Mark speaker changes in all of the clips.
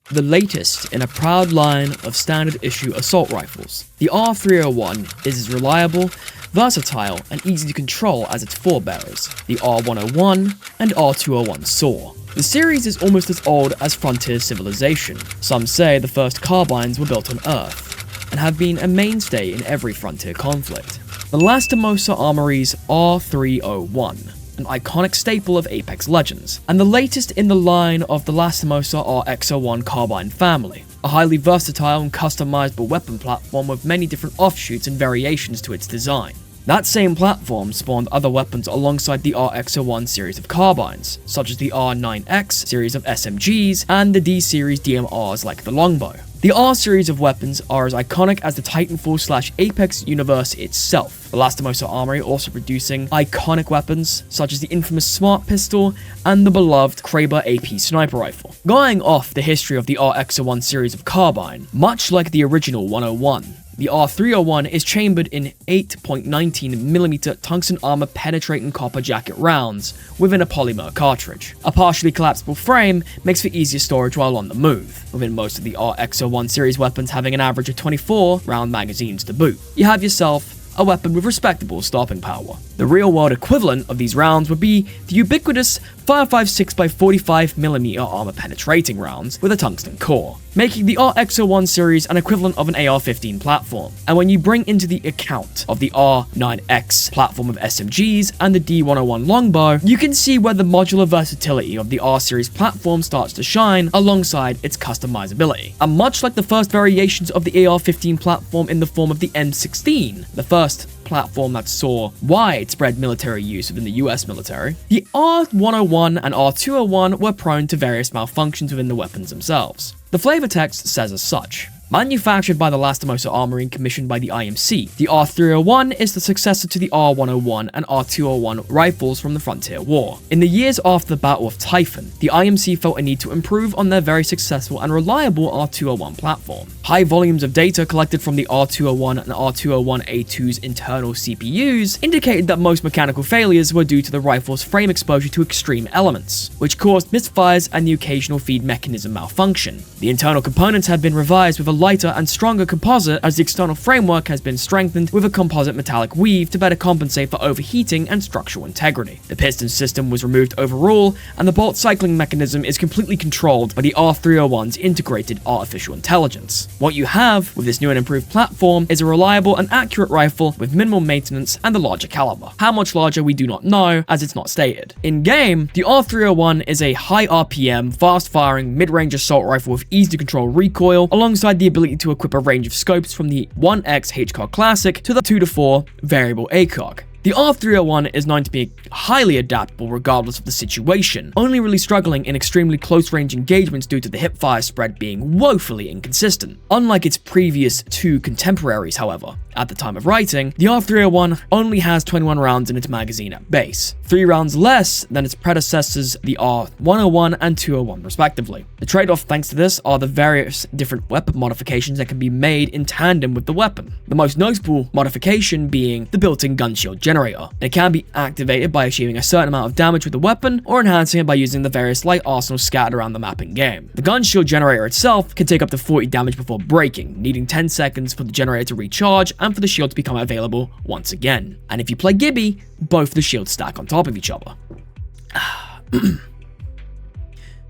Speaker 1: the latest in a proud line of standard issue assault rifles. The R-301 is as reliable, versatile, and easy to control as its forebearers, the R-101 and R-201 SOAR. The series is almost as old as frontier civilization. Some say the first carbines were built on Earth, and have been a mainstay in every frontier conflict. The Lastimosa Armory's R-301, an iconic staple of Apex Legends, and the latest in the line of the Lastimosa R-101 carbine family, a highly versatile and customizable weapon platform with many different offshoots and variations to its design. That same platform spawned other weapons alongside the R-101 series of carbines, such as the R-9X series of SMGs and the D-series DMRs like the longbow. The R series of weapons are as iconic as the Titanfall/Apex universe itself, the Lastimosa Armory also producing iconic weapons such as the infamous Smart Pistol and the beloved Kraber AP Sniper Rifle. Going off the history of the R-101 series of carbine, much like the original 101, the R-301 is chambered in 8.19mm tungsten armor penetrating copper jacket rounds within a polymer cartridge. A partially collapsible frame makes for easier storage while on the move, within most of the R-101 series weapons having an average of 24 round magazines to boot. You have yourself a weapon with respectable stopping power. The real-world equivalent of these rounds would be the ubiquitous 5.56x45mm armor penetrating rounds with a tungsten core, making the R-101 series an equivalent of an AR-15 platform. And when you bring into the account of the R-9X platform of SMGs and the D-101 longbow, you can see where the modular versatility of the R-series platform starts to shine alongside its customizability. And much like the first variations of the AR-15 platform in the form of the M16, the first platform that saw widespread military use within the US military, the R-101 and R-201 were prone to various malfunctions within the weapons themselves. The flavor text says as such. Manufactured by the Lastimosa Armory and commissioned by the IMC, the R-301 is the successor to the R-101 and R-201 rifles from the Frontier War. In the years after the Battle of Typhon, the IMC felt a need to improve on their very successful and reliable R-201 platform. High volumes of data collected from the R-201 and R-201A2's internal CPUs indicated that most mechanical failures were due to the rifle's frame exposure to extreme elements, which caused misfires and the occasional feed mechanism malfunction. The internal components have been revised with a lighter and stronger composite as the external framework has been strengthened with a composite metallic weave to better compensate for overheating and structural integrity. The piston system was removed overall, and the bolt cycling mechanism is completely controlled by the R-301's integrated artificial intelligence. What you have with this new and improved platform is a reliable and accurate rifle with minimal maintenance and a larger caliber. How much larger we do not know, as it's not stated. In-game, the R-301 is a high RPM, fast-firing, mid-range assault rifle with easy-to-control recoil, alongside the ability to equip a range of scopes from the 1X HCOG Classic to the 2-4 variable ACOG. The R-301 is known to be highly adaptable regardless of the situation, only really struggling in extremely close-range engagements due to the hipfire spread being woefully inconsistent. Unlike its previous two contemporaries, however, at the time of writing, the R-301 only has 21 rounds in its magazine at base, 3 rounds less than its predecessors, the R-101 and 201 respectively. The trade-off thanks to this are the various different weapon modifications that can be made in tandem with the weapon. The most notable modification being the built-in gun shield generator. It can be activated by achieving a certain amount of damage with the weapon, or enhancing it by using the various light arsenals scattered around the map in game. The gun shield generator itself can take up to 40 damage before breaking, needing 10 seconds for the generator to recharge and for the shield to become available once again. And if you play Gibby, both the shields stack on top of each other.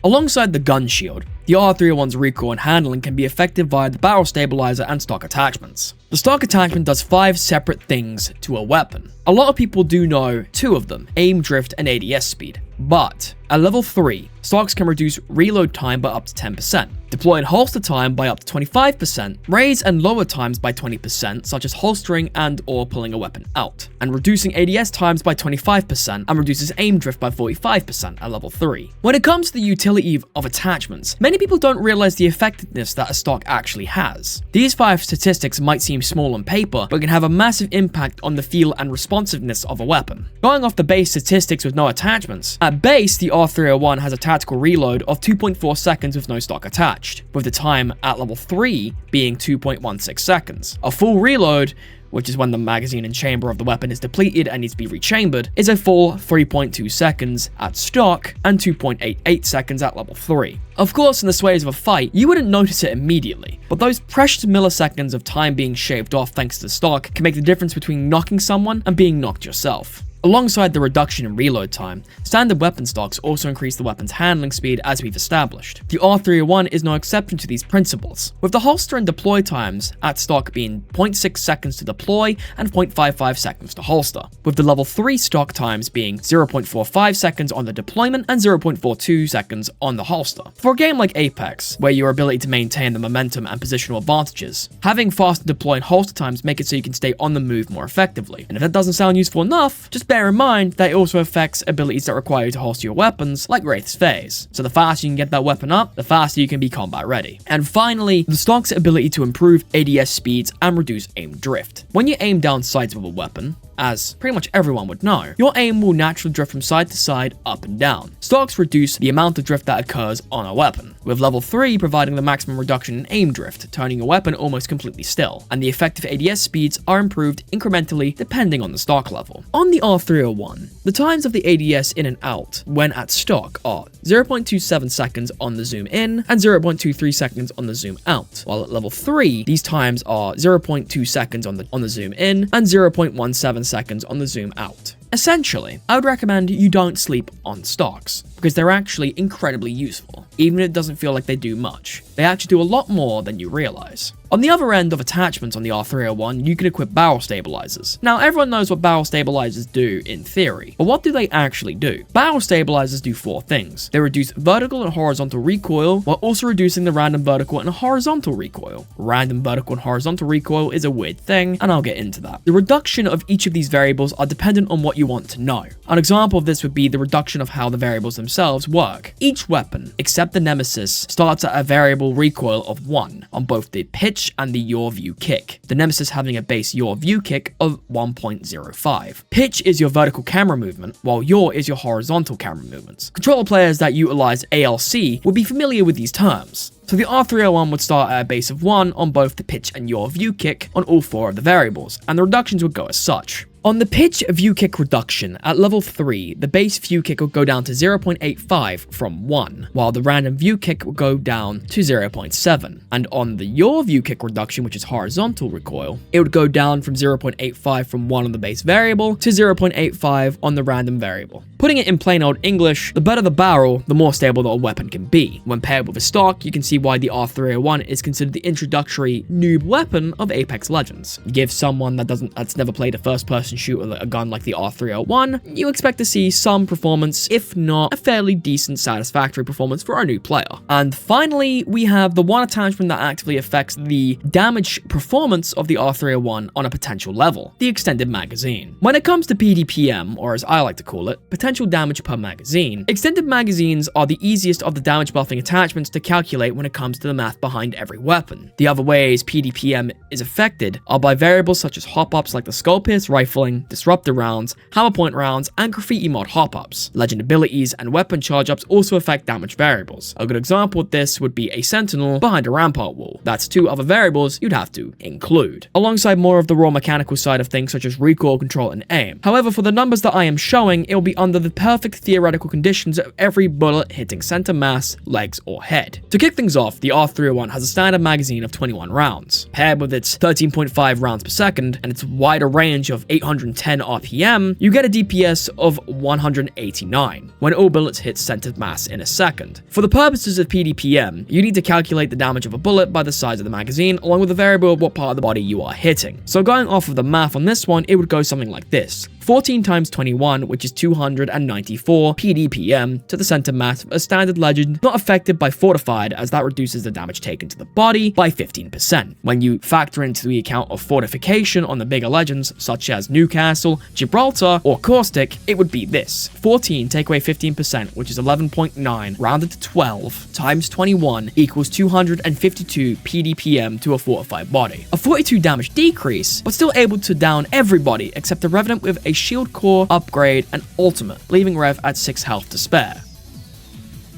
Speaker 1: Alongside the gun shield, the R-301's recoil and handling can be effective via the barrel stabilizer and stock attachments. The stock attachment does 5 separate things to a weapon. A lot of people do know 2 of them, aim drift and ADS speed, but at level 3, stocks can reduce reload time by up to 10%, deploy and holster time by up to 25%, raise and lower times by 20%, such as holstering and or pulling a weapon out, and reducing ADS times by 25% and reduces aim drift by 45% at level 3. When it comes to the utility of attachments, many people don't realize the effectiveness that a stock actually has. These 5 statistics might seem small on paper, but can have a massive impact on the feel and responsiveness of a weapon. Going off the base statistics with no attachments, at base the R-301 has a tactical reload of 2.4 seconds with no stock attached, with the time at level 3 being 2.16 seconds. A full reload which is when the magazine and chamber of the weapon is depleted and needs to be rechambered, is a full 3.2 seconds at stock and 2.88 seconds at level 3. Of course, in the sways of a fight, you wouldn't notice it immediately, but those precious milliseconds of time being shaved off thanks to the stock can make the difference between knocking someone and being knocked yourself. Alongside the reduction in reload time, standard weapon stocks also increase the weapon's handling speed as we've established. The R-301 is no exception to these principles, with the holster and deploy times at stock being 0.6 seconds to deploy and 0.55 seconds to holster, with the level 3 stock times being 0.45 seconds on the deployment and 0.42 seconds on the holster. For a game like Apex, where your ability to maintain the momentum and positional advantages, having faster deploy and holster times make it so you can stay on the move more effectively. And if that doesn't sound useful enough, just bear in mind that it also affects abilities that require you to holster your weapons, like Wraith's Phase. So the faster you can get that weapon up, the faster you can be combat ready. And finally, the stock's ability to improve ADS speeds and reduce aim drift. When you aim down sights with a weapon, as pretty much everyone would know, your aim will naturally drift from side to side, up and down. Stocks reduce the amount of drift that occurs on a weapon, with level 3 providing the maximum reduction in aim drift, turning your weapon almost completely still, and the effective ADS speeds are improved incrementally depending on the stock level. On the R-301, the times of the ADS in and out when at stock are 0.27 seconds on the zoom in and 0.23 seconds on the zoom out, while at level 3, these times are 0.2 seconds on the zoom in and 0.17 seconds on the zoom out. Essentially, I would recommend you don't sleep on stocks, because they're actually incredibly useful, even if it doesn't feel like they do much. They actually do a lot more than you realize. On the other end of attachments on the R-301, you can equip barrel stabilizers. Now, everyone knows what barrel stabilizers do in theory, but what do they actually do? Barrel stabilizers do 4 things. They reduce vertical and horizontal recoil, while also reducing the random vertical and horizontal recoil. Random vertical and horizontal recoil is a weird thing, and I'll get into that. The reduction of each of these variables are dependent on what you want to know. An example of this would be the reduction of how the variables themselves work. Each weapon, except the Nemesis, starts at a variable recoil of 1 on both the pitch and the yaw view kick, the Nemesis having a base yaw view kick of 1.05. Pitch is your vertical camera movement, while yaw is your horizontal camera movements. Controller players that utilize ALC would be familiar with these terms. So the R-301 would start at a base of 1 on both the pitch and yaw view kick on all 4 of the variables, and the reductions would go as such. On the pitch view kick reduction, at level 3, the base view kick will go down to 0.85 from 1, while the random view kick will go down to 0.7. And on the yaw view kick reduction, which is horizontal recoil, it would go down from 0.85 from 1 on the base variable to 0.85 on the random variable. Putting it in plain old English, the better the barrel, the more stable the weapon can be. When paired with a stock, you can see why the R-301 is considered the introductory noob weapon of Apex Legends. Give someone that's never played a first-person shooter a gun like the R-301, you expect to see some performance, if not a fairly decent, satisfactory performance for a new player. And finally, we have the one attachment that actively affects the damage performance of the R-301 on a potential level, the extended magazine. When it comes to PDPM, or as I like to call it, potential damage per magazine, extended magazines are the easiest of the damage buffing attachments to calculate when it comes to the math behind every weapon. The other ways PDPM is affected are by variables such as hop-ups like the Skull Pierce rifling, disruptor rounds, hammer point rounds, and graffiti mod hop-ups. Legend abilities and weapon charge-ups also affect damage variables. A good example of this would be a sentinel behind a rampart wall. That's 2 other variables you'd have to include, alongside more of the raw mechanical side of things such as recoil, control, and aim. However, for the numbers that I am showing, it will be under the perfect theoretical conditions of every bullet hitting center mass, legs, or head. To kick things off, the R-301 has a standard magazine of 21 rounds. Paired with its 13.5 rounds per second and its wider range of 810 RPM, you get a DPS of 189 when all bullets hit centered mass in a second. For the purposes of PDPM, you need to calculate the damage of a bullet by the size of the magazine along with the variable of what part of the body you are hitting. So going off of the math on this one, it would go something like this. 14 times 21, which is 294 PDPM to the center mass of a standard legend not affected by fortified, as that reduces the damage taken to the body by 15%. When you factor into the account of fortification on the bigger legends such as Newcastle, Gibraltar, or Caustic, it would be this. 14 take away 15%, which is 11.9, rounded to 12, times 21 equals 252 PDPM to a fortified body. A 42 damage decrease, but still able to down everybody except the Revenant with a shield core, upgrade, and ultimate, leaving Rev at 6 health to spare.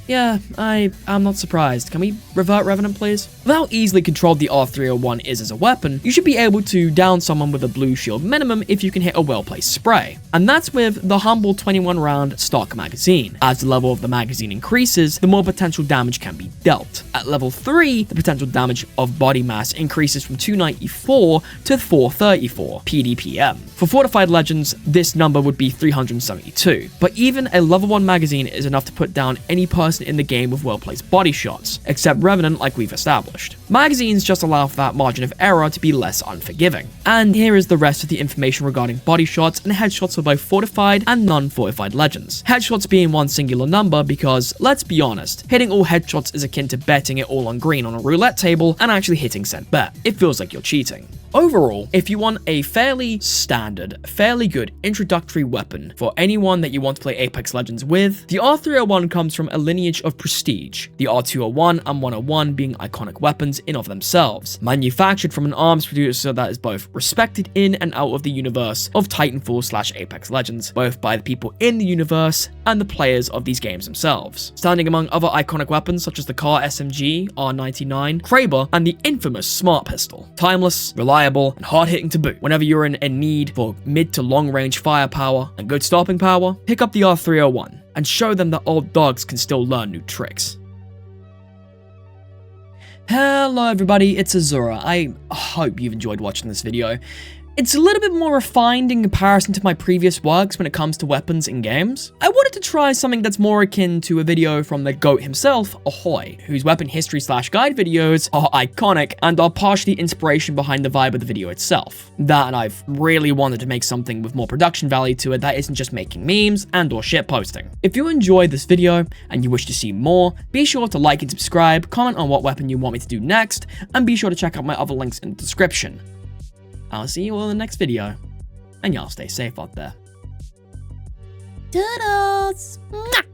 Speaker 1: Yeah, I'm not surprised. Can we revert Revenant, please? With how easily controlled the R-301 is as a weapon, you should be able to down someone with a blue shield minimum if you can hit a well-placed spray. And that's with the humble 21-round stock magazine. As the level of the magazine increases, the more potential damage can be dealt. At level 3, the potential damage of body mass increases from 294 to 434 PDPM. For fortified legends, this number would be 372. But even a level 1 magazine is enough to put down any person in the game with well-placed body shots, except Revenant like we've established. Magazines just allow for that margin of error to be less unforgiving. And here is the rest of the information regarding body shots and headshots for both fortified and non-fortified legends. Headshots being one singular number because, let's be honest, hitting all headshots is akin to betting it all on green on a roulette table and actually hitting said bet. It feels like you're cheating. Overall, if you want a fairly standard, fairly good introductory weapon for anyone that you want to play Apex Legends with, the R-301 comes from a lineage of prestige, the R-201 and 101 being iconic weapons in of themselves, manufactured from an arms producer that is both respected in and out of the universe of Titanfall/Apex Legends, both by the people in the universe and the players of these games themselves. Standing among other iconic weapons such as the Car SMG, R99, Kraber, and the infamous Smart Pistol. Timeless, reliable, and hard-hitting to boot. Whenever you're in need for mid to long-range firepower and good stopping power, pick up the R-301 and show them that old dogs can still learn new tricks. Hello everybody, it's Azura. I hope you've enjoyed watching this video. It's a little bit more refined in comparison to my previous works when it comes to weapons in games. I wanted to try something that's more akin to a video from the GOAT himself, Ahoy, whose weapon history/guide videos are iconic and are partially inspiration behind the vibe of the video itself. That and I've really wanted to make something with more production value to it that isn't just making memes and or shit posting. If you enjoyed this video and you wish to see more, be sure to like and subscribe, comment on what weapon you want me to do next, and be sure to check out my other links in the description. I'll see you all in the next video, and y'all stay safe out there.
Speaker 2: Toodles! Mwah!